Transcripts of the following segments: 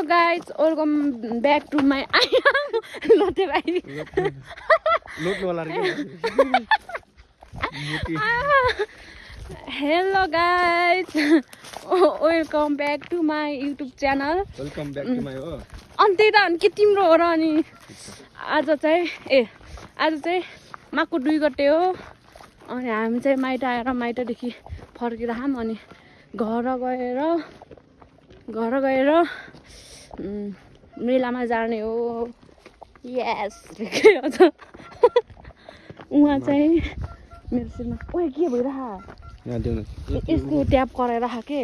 guys, welcome back to my Lotte bhai. Hello guys, welcome back to my YouTube channel. Welcome back to my oh. अन्त्य त अनि के तिम्रो हो र अनि आज चाहिँ माको 2 गते हो अनि हामी चाहिँ माइत आएर माइतदेखि फर्किराम अनि घर गएर मेलामा जाने हो यस उहाँ चाहिँ मेरो सिरमा ओए के भइरहा यसको ट्याप गरेर राख के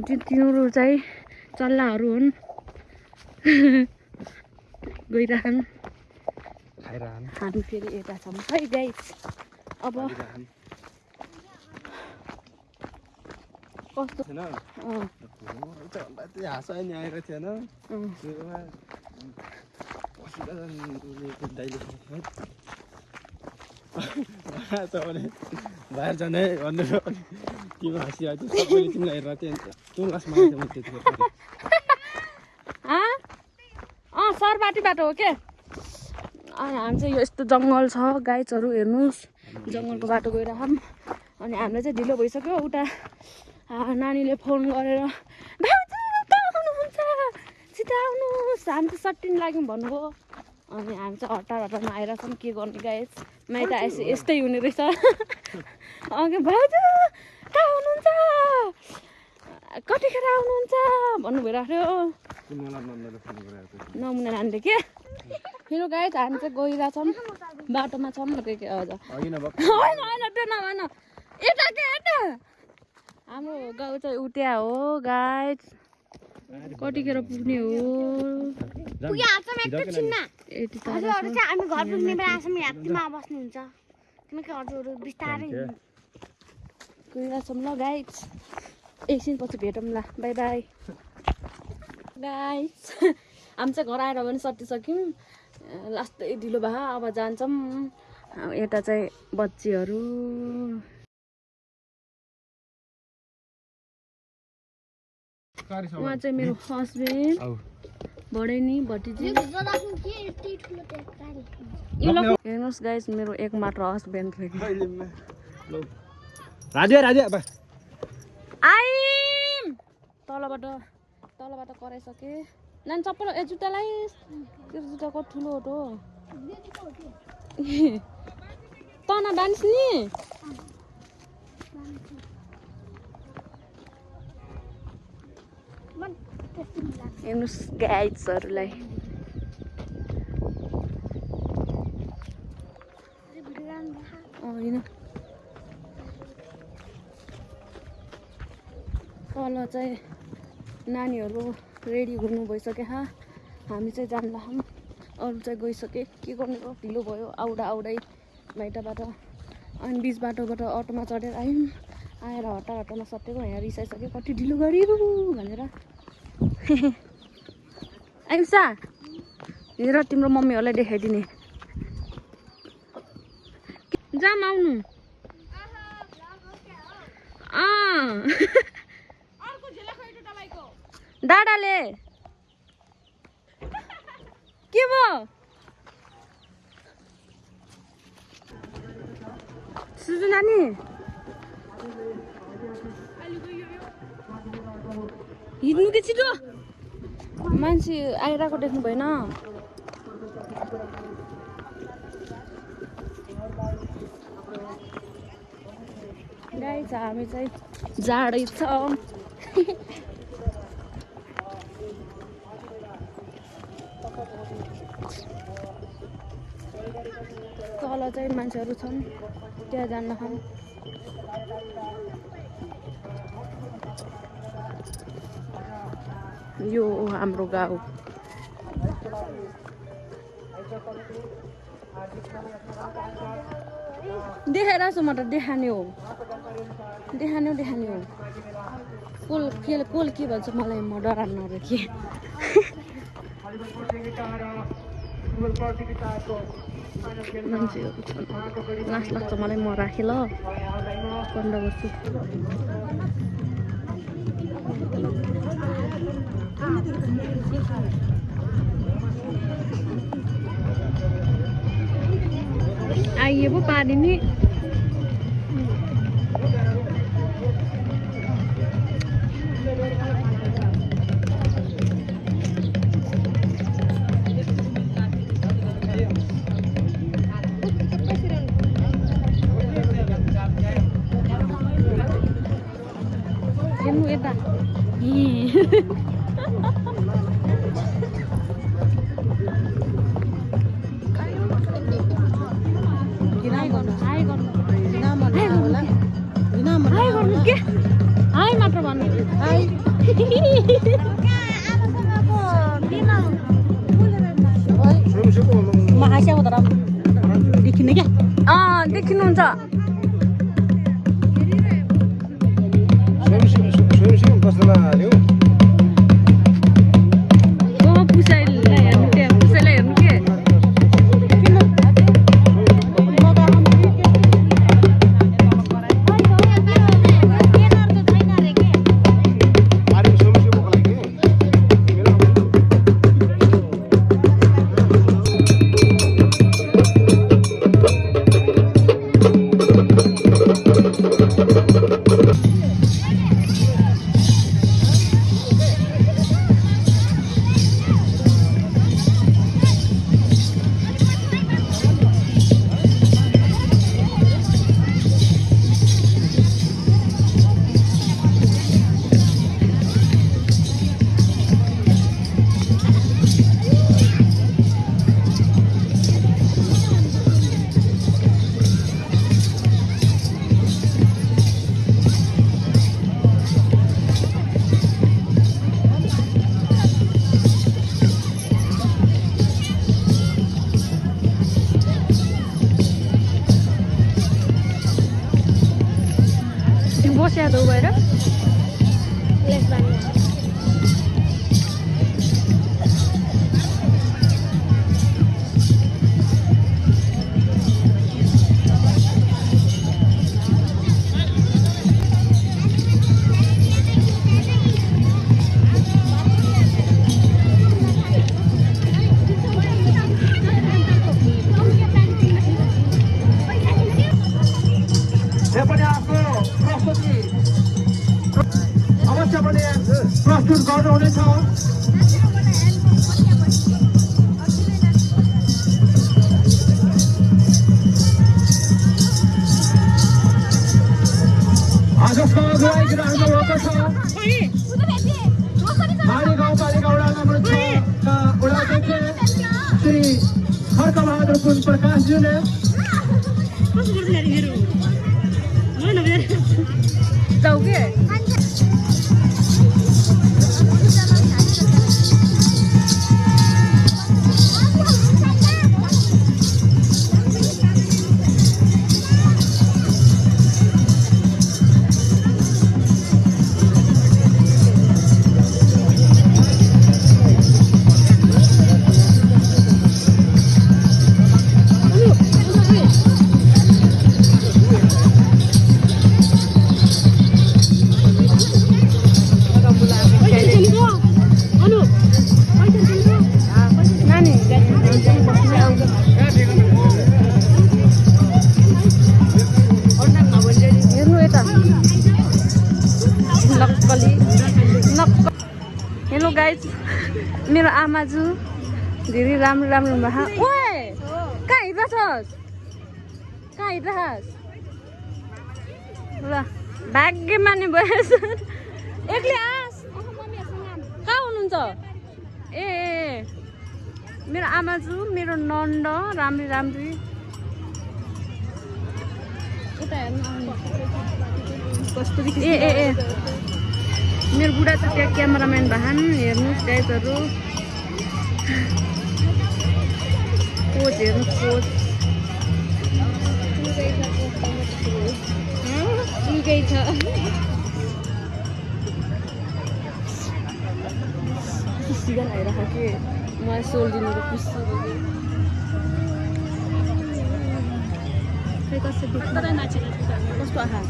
तिनीहरू चाहिँ चल्लाहरू हुन् गइरहन् हामी फेरि यता छौँ है गाइस अब कस्तो बाहिर जाने भन्नु तिम्रो हाँसी आयो सबैले तिमीलाई हेरेर चाहिँ तुलास मागेको म त्यतिखेर सरबाटी बाटो हो के हामी चाहिँ यो यस्तो जङ्गल छ गाइजहरू हेर्नुहोस् जङ्गलको बाटो गइरहौँ अनि हामीलाई चाहिँ ढिलो भइसक्यो उता नानीले फोन गरेर भाउजू कहाँ हुनुहुन्छ छिटो आउनुहोस् हामी चाहिँ 17 लाग्यौँ भन्नुभयो अनि हामी चाहिँ हतारमा आइरहेछौँ के गर्ने गाइज माइत आएपछि यस्तै हुने रहेछ अघि भाउजू कहाँ हुनुहुन्छ कतिखेर आउनुहुन्छ भन्नु भइरहेको थियो नमुना नानीले के हेलो गाइज हामी चाहिँ गइरहेछौँ बाटोमा छौँ के हजुर होइन त्यो नभन यता के यता हाम्रो गाउँ चाहिँ उट्या हो गाइज कतिखेर पुग्ने हो गइरहेछौँ ल गाइज एकछिनपछि भेटौँ ल बाई बाई गाइज हामी चाहिँ घर आएर पनि सटिसक्यौँ लास्टै ढिलो भयो अब जान्छौँ यता चाहिँ बच्चीहरू उहाँ चाहिँ मेरो हस्बेन्ड बढैनी भटिजी हेर्नुहोस् गाइज मेरो एकमात्र हस्बेन्ड आइम तलबाट कराइसके नानी चप्पल जुत्तालाई त्यो जुत्ताको ठुलो हो तना बानिस् नि हेर्नुहोस् गाइजहरूलाई होइन तल चाहिँ नानीहरू रेडी हुनु भइसक्यो हामी चाहिँ जान्ला अरू चाहिँ गइसके के गर्नु र ढिलो भयो आउँदै माइतबाट अनि बिच बाटोबाट अटोमा चढेर आयौँ आएर हतारमा सटेको यहाँ रिसाइसक्यो कति ढिलो गरियो भनेर आइसा हेर तिम्रो मम्मीहरूलाई देखाइदिने जाम आउनु दादाले के भयो सुजु नानी हिँड्नु के छिटो मान्छे आइरहेको देख्नु भएन गाइस हामी चाहिँ जाडै छ तल चाहिँ मान्छेहरू छन् त्यहाँ जान्न यो हाम्रो गाउँ देखाइरहेको छु म त देखाने हो कोल के भन्छ मलाई म डराउनु र के मान्छेहरू छन् लास्ट लाग्छ मलाई म राखेँ ल बन्द गर्छु आइए पो पानी नि हेर्नु यता हाई गर्नु के हाई मात्र भन्नु देखिने क्या देखिनुहुन्छ पुसाइलाई हेर्नु के पुसाइलाई हेर्नु के बस्या दो भएर अवश्य पनि प्रस्तुत गर्नुहुनेछ जसको अगुवाई राख्नु भएको छ माडी गाउँपालिका वडा नम्बर 6 का वडा अध्यक्ष श्री खड्कबहादुर पुन प्रकाशज्यूले जाऊ के हेलो गाइज मेरो आमाजु धेरै राम्रो राम्रो भए ओए कहाँ हिँड्छस् ल भाग्य माने भएछ एक्लै आस कहाँ हुनुहुन्छ ए मेरो आमाजु मेरो नन्द राम्री राम्री उता हेर्नु ए मेरो बुढा छ त्यहाँ क्यामेराम्यान भान हेर्नुहोस् गाइजहरू कोच हेर्नु कोच निकै छ सिजन आइरहेको के मलाई सोल्दिनुको खुसी कस्तो आँखा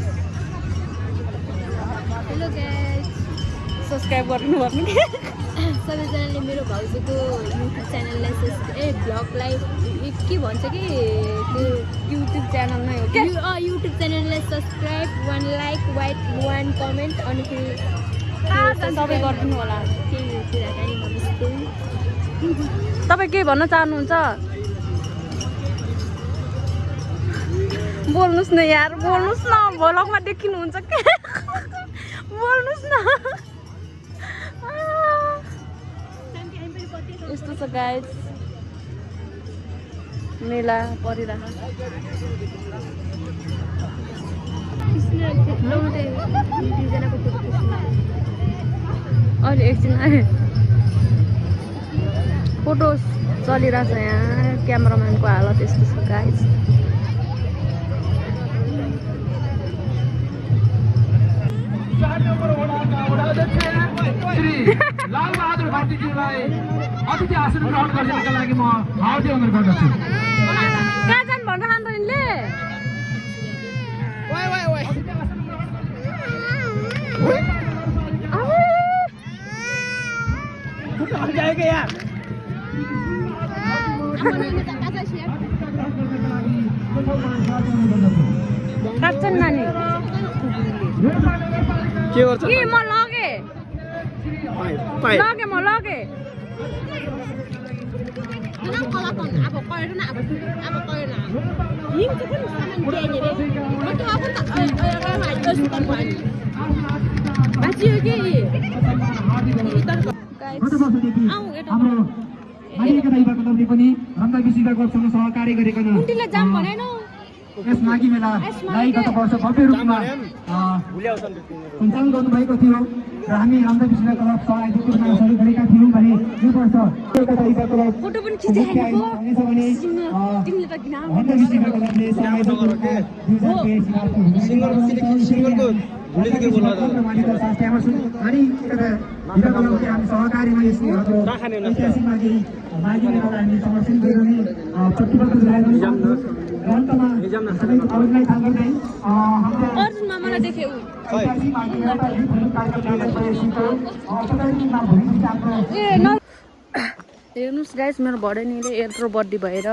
हेलो गाइज सब्सक्राइब गर्नु पर्ने सबैजनाले मेरो भाउजूको युट्युब च्यानललाई भ्लगलाई के भन्छ कि त्यो युट्युब च्यानल नै हो क्या युट्युब च्यानललाई सब्सक्राइब 1 लाइक 1 कमेन्ट अनि फेरि सबै गरिदिनु होला केही कुराकानी नमस्ते तपाईँ के भन्न चाहनुहुन्छ बोल्नुहोस् न यार बोल्नुहोस् न भ्लगमा देखिनुहुन्छ के बोल्नुहोस् न यस्तो छ गाइज मेला परिरहेको अहिले एकछिन आए फोटो चलिरहेछ यहाँ क्यामराम्यानको हालत यस्तो छ गाइज लालबहादुर भारतीज्यूलाई अतिथि आसन ग्रहण गर्नका लागि म हार्दिक अनुरोध गर्दछु। कहाँ जानु भन्छ खान्छ यिनले काट्छन् नानी के गर्छ कि म लगेँ लगेँ म लगेँ हाम्रो मालिका दाइबाको तर्फले पनि रम्दा विशिका गोष्ठीसँग सहकारी गरिकन कुन्टीले जाम भनेनौ यस माघी मेलालाई गत वर्ष भव्य रूपमा सञ्चालन गर्नुभएको थियो र हामी रम्दा विशिका क्लब सहभागिताको रूपमा सहयोग गरेका थियौँ भने यो वर्ष फोटो पनि खिचिहाल्नु तिमीले त घिनाउ रम्दा विशिका क्लबले सहभागिताको रूपमा सिङ्गलको भुलिदेखि बोल्नु अनि हामी सहकारीमा यस ऐतिहासिक माघी मेलालाई हामी समर्थन गरिरहने प्रतिबद्ध रहेको अन्तमा सबैको अरूलाई थाहा गर्दै अर्जुनमा मलाई देख्यो ऐतिहासिक माघी मेलाका गीतहरू कार्यक्रमलाई प्रदर्शित तपाईँमा भोलिदेखि आफ्नो हेर्नुहोस् गाइस मेरो भदैनीले यत्रो बर्थडे भएर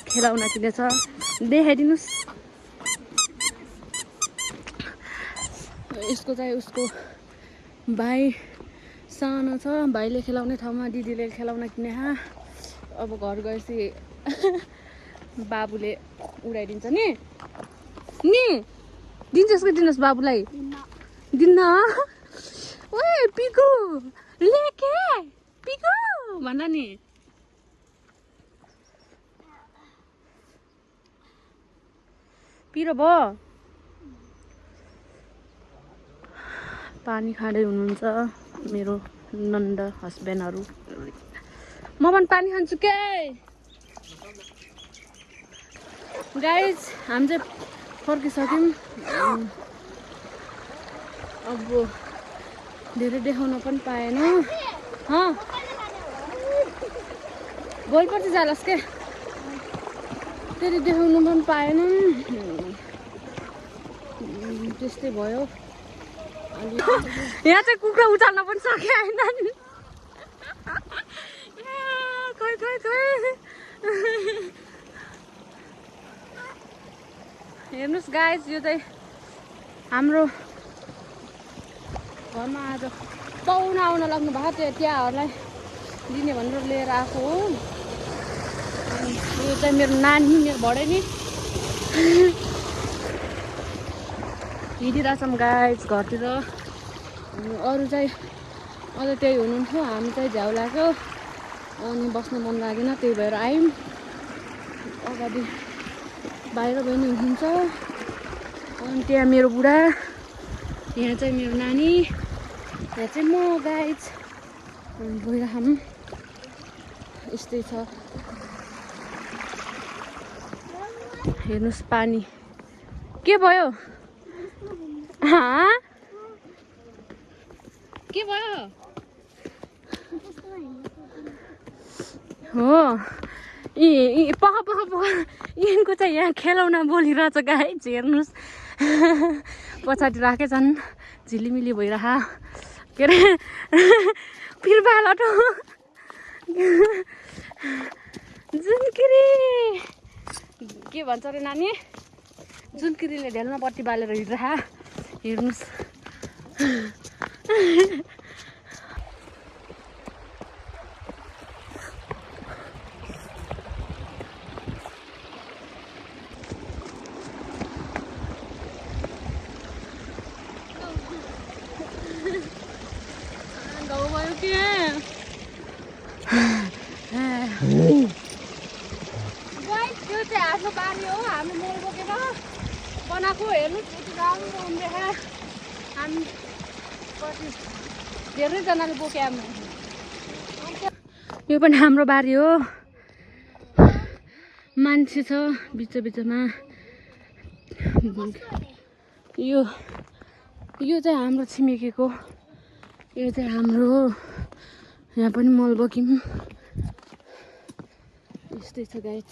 खेलाउन किनेछ देखाइदिनुहोस् यसको चाहिँ उसको भाइ सानो छ भाइले खेलाउने ठाउँमा दिदीले खेलाउन किने अब घर गएपछि बाबुले उडाइदिन्छ नि दिन्छस् कि दिनुहोस् बाबुलाई दिन्न ओए पिको लेके पिको भन नि पिरो भयो पानी खाँदै हुनुहुन्छ मेरो नन्द हस्बेन्डहरू म पनि पानी खान्छु के गाइज हामी चाहिँ फर्किसक्यौँ अब धेरै देखाउन पनि पाएन भोलिपर्छ जालास् के फेरि देखाउनु पनि पाएन त्यस्तै भयो यहाँ चाहिँ कुखुरा उचाल्न पनि सके होइन हेर्नुहोस् गाइस यो चाहिँ हाम्रो घरमा आज पाहुना आउन लाग्नु भएको थियो त्यहाँहरूलाई दिने भनेर लिएर आएको हो यो चाहिँ मेरो नानी मेरो भदैनी हिँडिरहेछौँ गाइस घरतिर अरू चाहिँ अझ त्यही हुनुहुन्थ्यो हामी चाहिँ झ्याउ लाग्यो अनि बस्न मन लागेन त्यही भएर आयौँ अगाडि बाहिर बहिनी हुनुहुन्छ अनि त्यहाँ मेरो बुढा यहाँ चाहिँ मेरो नानी यहाँ चाहिँ म गाइस गइरहौँ यस्तै छ हेर्नुहोस् पानी के भयो के भयो हो पख यिनको चाहिँ यहाँ खेलाउन बोलिरहेछ गाइस हेर्नुहोस् पछाडि राखेछन् झिलिमिली भइरह के अरे पिरबालट जुनकिरी के भन्छ अरे नानी जुनकिरीले ढेलमा बत्ती बालेर हिँड्दा हेर्नुहोस् गाउँ भयो के त्यो चाहिँ हाम्रो बारी हो हामी मल बोकेर बनाएको हेर्नु राम्रो देखा हामी कति धेरैजनाले बोके हामी यो पनि हाम्रो बारी हो मान्छे छ बिचमा यो चाहिँ हाम्रो छिमेकीको यो चाहिँ हाम्रो हो यहाँ पनि मल बोक्यौँ यस्तै छ गाइस